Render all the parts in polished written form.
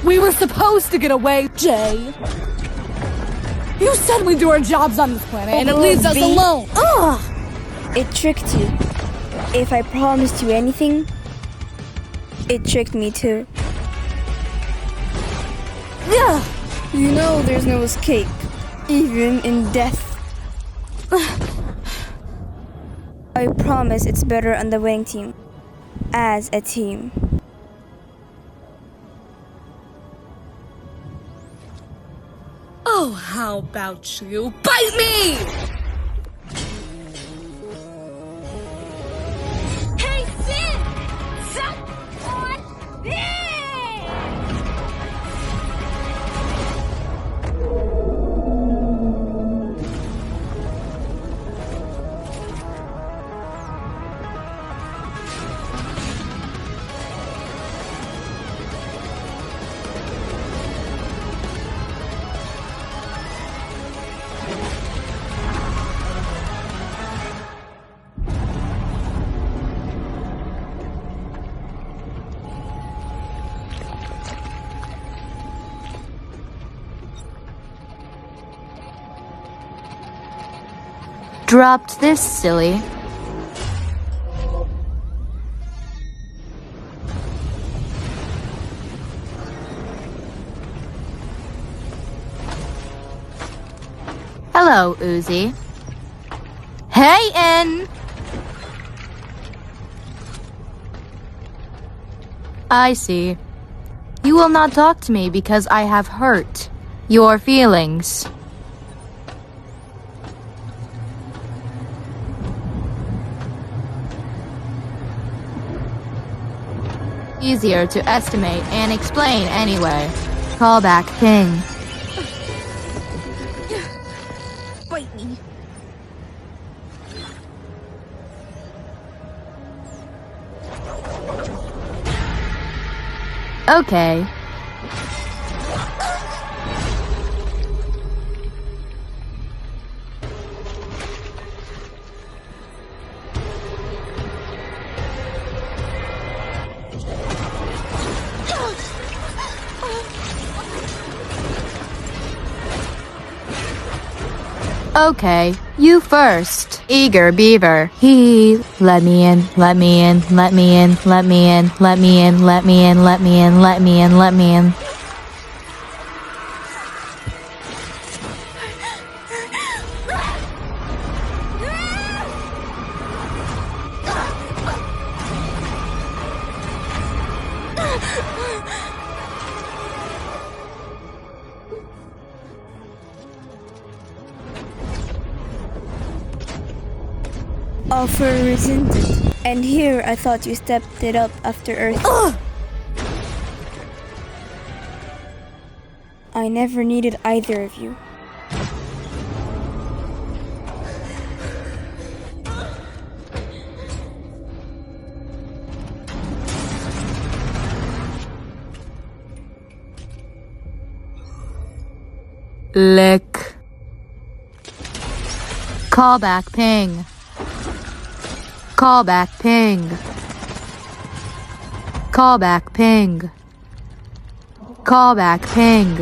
We were supposed to get away, Jay. You said we do our jobs on this planet, and it leaves us alone. Ugh! It tricked you. If I promised you anything, it tricked me too. Yeah. You know there's no escape, even in death. I promise it's better on the winning team, as a team. Oh, how about you bite me? Hey, Sid! Suck on this! Dropped this, silly. Hello, Uzi. Hey, N! I see. You will not talk to me because I have hurt your feelings. Easier to estimate and explain anyway. Callback ping. Bite me. Okay. Okay, you first. Eager beaver. Hee. Let me in, let me in, let me in, let me in, let me in, let me in, let me in, let me in, let me in. Offer rescinded. And here I thought you stepped it up after Earth. Ugh! I never needed either of you. Lick. Callback ping. Callback ping. Callback ping. Callback ping.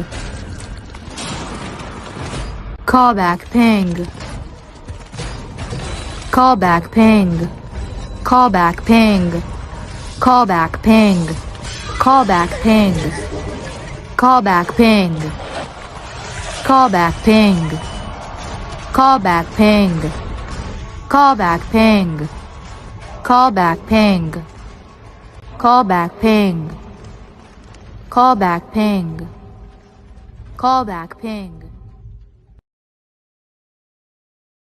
Callback ping. Callback ping. Callback ping. Callback ping. Callback ping. Callback ping. Callback ping. Callback ping. Callback ping. Callback ping. Callback ping. Callback ping. Callback ping.